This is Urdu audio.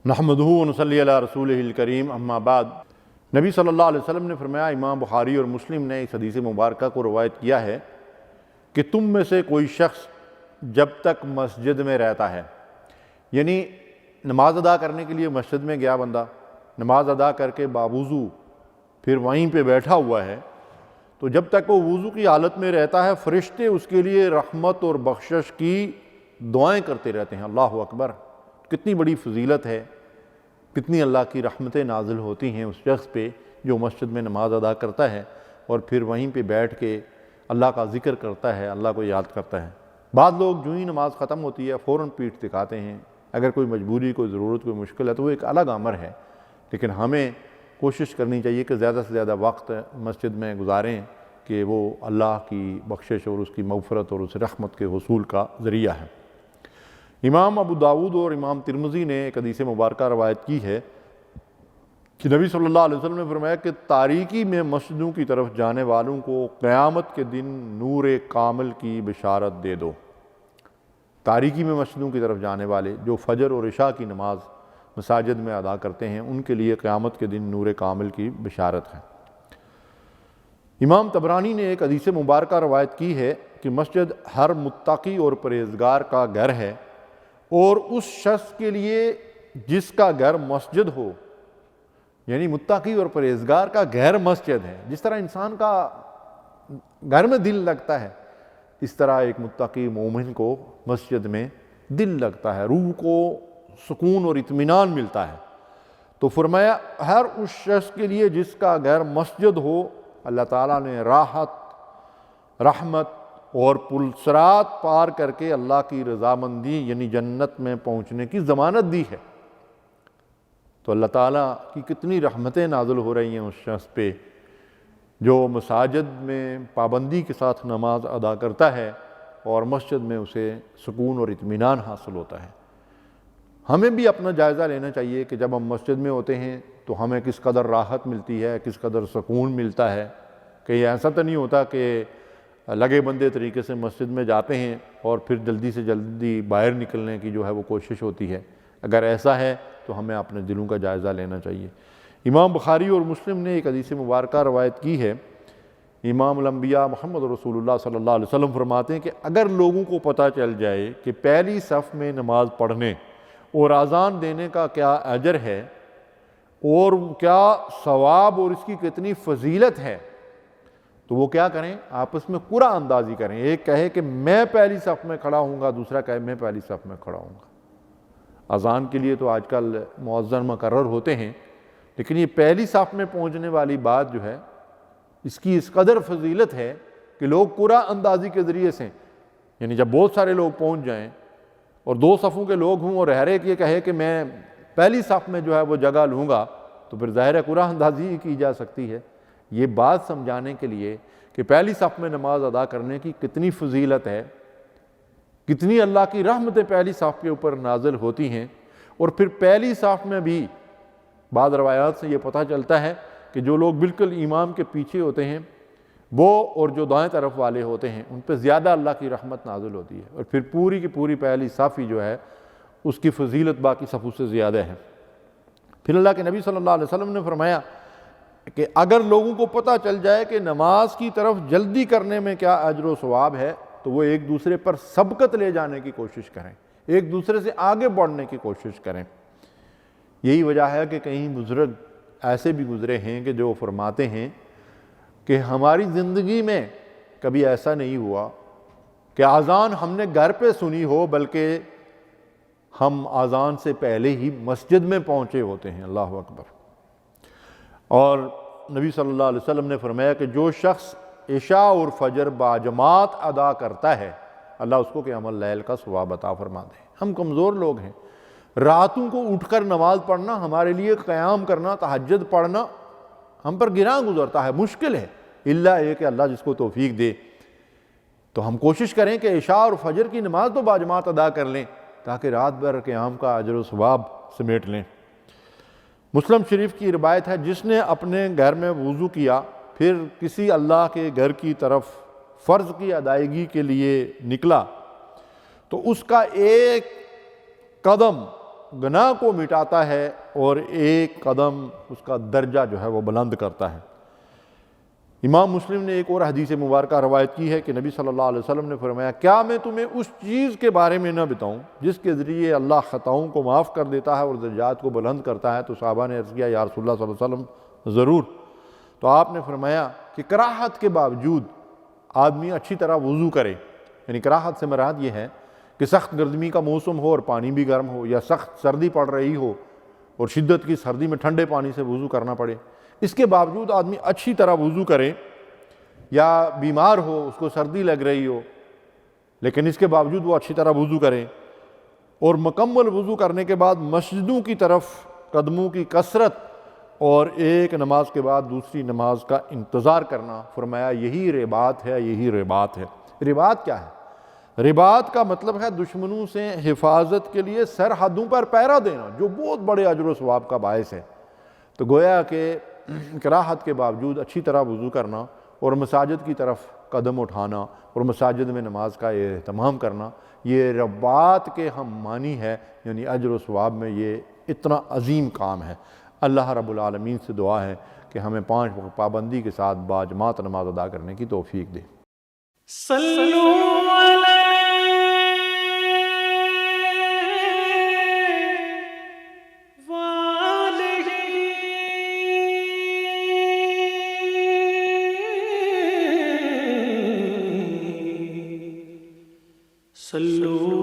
نحمدہ و نصلی علی رسولہ الکریم، اما بعد۔ نبی صلی اللہ علیہ وسلم نے فرمایا، امام بخاری اور مسلم نے اس حدیث مبارکہ کو روایت کیا ہے کہ تم میں سے کوئی شخص جب تک مسجد میں رہتا ہے، یعنی نماز ادا کرنے کے لیے مسجد میں گیا بندہ، نماز ادا کر کے باوضو پھر وہیں پہ بیٹھا ہوا ہے، تو جب تک وہ وضو کی حالت میں رہتا ہے فرشتے اس کے لیے رحمت اور بخشش کی دعائیں کرتے رہتے ہیں۔ اللہ اکبر! کتنی بڑی فضیلت ہے، کتنی اللہ کی رحمتیں نازل ہوتی ہیں اس شخص پہ جو مسجد میں نماز ادا کرتا ہے اور پھر وہیں پہ بیٹھ کے اللہ کا ذکر کرتا ہے، اللہ کو یاد کرتا ہے۔ بعض لوگ جو ہی نماز ختم ہوتی ہے فوراً پیٹھ دکھاتے ہیں، اگر کوئی مجبوری، کوئی ضرورت، کوئی مشکل ہے تو وہ ایک الگ امر ہے، لیکن ہمیں کوشش کرنی چاہیے کہ زیادہ سے زیادہ وقت مسجد میں گزاریں کہ وہ اللہ کی بخشش اور اس کی مغفرت اور اس رحمت کے حصول کا ذریعہ ہے۔ امام ابو داؤد اور امام ترمذی نے ایک حدیث مبارکہ روایت کی ہے کہ نبی صلی اللہ علیہ وسلم نے فرمایا کہ تاریکی میں مسجدوں کی طرف جانے والوں کو قیامت کے دن نور کامل کی بشارت دے دو۔ تاریکی میں مسجدوں کی طرف جانے والے جو فجر اور عشاء کی نماز مساجد میں ادا کرتے ہیں، ان کے لیے قیامت کے دن نور کامل کی بشارت ہے۔ امام طبرانی نے ایک حدیث مبارکہ روایت کی ہے کہ مسجد ہر متقی اور پرہیزگار کا گھر ہے، اور اس شخص کے لیے جس کا گھر مسجد ہو، یعنی متقی اور پرہیزگار کا گھر مسجد ہے۔ جس طرح انسان کا گھر میں دل لگتا ہے، اس طرح ایک متقی مومن کو مسجد میں دل لگتا ہے، روح کو سکون اور اطمینان ملتا ہے۔ تو فرمایا ہر اس شخص کے لیے جس کا گھر مسجد ہو، اللہ تعالیٰ نے راحت، رحمت اور پلسرات پار کر کے اللہ کی رضامندی یعنی جنت میں پہنچنے کی ضمانت دی ہے۔ تو اللہ تعالیٰ کی کتنی رحمتیں نازل ہو رہی ہیں اس شخص پہ جو مساجد میں پابندی کے ساتھ نماز ادا کرتا ہے اور مسجد میں اسے سکون اور اطمینان حاصل ہوتا ہے۔ ہمیں بھی اپنا جائزہ لینا چاہیے کہ جب ہم مسجد میں ہوتے ہیں تو ہمیں کس قدر راحت ملتی ہے، کس قدر سکون ملتا ہے۔ کہیں ایسا تو نہیں ہوتا کہ لگے بندے طریقے سے مسجد میں جاتے ہیں اور پھر جلدی سے جلدی باہر نکلنے کی جو ہے وہ کوشش ہوتی ہے۔ اگر ایسا ہے تو ہمیں اپنے دلوں کا جائزہ لینا چاہیے۔ امام بخاری اور مسلم نے ایک حدیث مبارکہ روایت کی ہے، امام الانبیاء محمد رسول اللہ صلی اللہ علیہ وسلم فرماتے ہیں کہ اگر لوگوں کو پتہ چل جائے کہ پہلی صف میں نماز پڑھنے اور اذان دینے کا کیا اجر ہے اور کیا ثواب اور اس کی کتنی فضیلت ہے، تو وہ کیا کریں؟ آپس میں قرعہ اندازی کریں۔ ایک کہے کہ میں پہلی صف میں کھڑا ہوں گا، دوسرا کہے میں پہلی صف میں کھڑا ہوں گا۔ اذان کے لیے تو آج کل مؤذن مقرر ہوتے ہیں، لیکن یہ پہلی صف میں پہنچنے والی بات جو ہے اس کی اس قدر فضیلت ہے کہ لوگ قرعہ اندازی کے ذریعے سے، یعنی جب بہت سارے لوگ پہنچ جائیں اور دو صفوں کے لوگ ہوں اور ہر ایک یہ کہے کہ میں پہلی صف میں جو ہے وہ جگہ لوں گا، تو پھر ظاہر ہے قرعہ اندازی ہی کی جا سکتی ہے۔ یہ بات سمجھانے کے لیے کہ پہلی صف میں نماز ادا کرنے کی کتنی فضیلت ہے، کتنی اللہ کی رحمتیں پہلی صف کے اوپر نازل ہوتی ہیں، اور پھر پہلی صف میں بھی بعض روایات سے یہ پتہ چلتا ہے کہ جو لوگ بالکل امام کے پیچھے ہوتے ہیں وہ اور جو دائیں طرف والے ہوتے ہیں ان پہ زیادہ اللہ کی رحمت نازل ہوتی ہے، اور پھر پوری کی پوری پہلی صف ہی جو ہے اس کی فضیلت باقی صفوں سے زیادہ ہے۔ پھر اللہ کے نبی صلی اللہ علیہ وسلم نے فرمایا کہ اگر لوگوں کو پتہ چل جائے کہ نماز کی طرف جلدی کرنے میں کیا اجر و ثواب ہے تو وہ ایک دوسرے پر سبقت لے جانے کی کوشش کریں، ایک دوسرے سے آگے بڑھنے کی کوشش کریں۔ یہی وجہ ہے کہ کئی بزرگ ایسے بھی گزرے ہیں کہ جو فرماتے ہیں کہ ہماری زندگی میں کبھی ایسا نہیں ہوا کہ اذان ہم نے گھر پہ سنی ہو، بلکہ ہم اذان سے پہلے ہی مسجد میں پہنچے ہوتے ہیں۔ اللہ اکبر! اور نبی صلی اللہ علیہ وسلم نے فرمایا کہ جو شخص عشاء اور فجر باجماعت ادا کرتا ہے اللہ اس کو قیام اللیل کا ثواب عطا فرما دے۔ ہم کمزور لوگ ہیں، راتوں کو اٹھ کر نماز پڑھنا ہمارے لیے، قیام کرنا، تہجد پڑھنا ہم پر گراں گزرتا ہے، مشکل ہے، الا یہ کہ اللہ جس کو توفیق دے۔ تو ہم کوشش کریں کہ عشاء اور فجر کی نماز تو باجماعت ادا کر لیں تاکہ رات بھر قیام کا اجر و ثواب سمیٹ لیں۔ مسلم شریف کی روایت ہے، جس نے اپنے گھر میں وضو کیا پھر کسی اللہ کے گھر کی طرف فرض کی ادائیگی کے لیے نکلا تو اس کا ایک قدم گناہ کو مٹاتا ہے اور ایک قدم اس کا درجہ جو ہے وہ بلند کرتا ہے۔ امام مسلم نے ایک اور حدیث مبارکہ روایت کی ہے کہ نبی صلی اللہ علیہ وسلم نے فرمایا، کیا میں تمہیں اس چیز کے بارے میں نہ بتاؤں جس کے ذریعے اللہ خطاؤں کو معاف کر دیتا ہے اور درجات کو بلند کرتا ہے؟ تو صحابہ نے عرض کیا، یا رسول اللہ صلی اللہ علیہ وسلم ضرور۔ تو آپ نے فرمایا کہ کراہت کے باوجود آدمی اچھی طرح وضو کرے، یعنی کراہت سے مراد یہ ہے کہ سخت گرمی کا موسم ہو اور پانی بھی گرم ہو، یا سخت سردی پڑ رہی ہو اور شدت کی سردی میں ٹھنڈے پانی سے وضو کرنا پڑے، اس کے باوجود آدمی اچھی طرح وضو کرے، یا بیمار ہو، اس کو سردی لگ رہی ہو لیکن اس کے باوجود وہ اچھی طرح وضو کرے، اور مکمل وضو کرنے کے بعد مسجدوں کی طرف قدموں کی کثرت اور ایک نماز کے بعد دوسری نماز کا انتظار کرنا، فرمایا یہی رباط ہے، یہی رباط ہے۔ رباط کیا ہے؟ رباط کا مطلب ہے دشمنوں سے حفاظت کے لیے سرحدوں پر پہرا دینا، جو بہت بڑے اجر و ثواب کا باعث ہے۔ تو گویا کہ کراہت کے باوجود اچھی طرح وضو کرنا اور مساجد کی طرف قدم اٹھانا اور مساجد میں نماز کا اہتمام کرنا، یہ رباط کے ہم معنی ہے، یعنی اجر و ثواب میں یہ اتنا عظیم کام ہے۔ اللہ رب العالمین سے دعا ہے کہ ہمیں 5 وقت پابندی کے ساتھ باجماعت نماز ادا کرنے کی توفیق دے۔ صلو علی صلو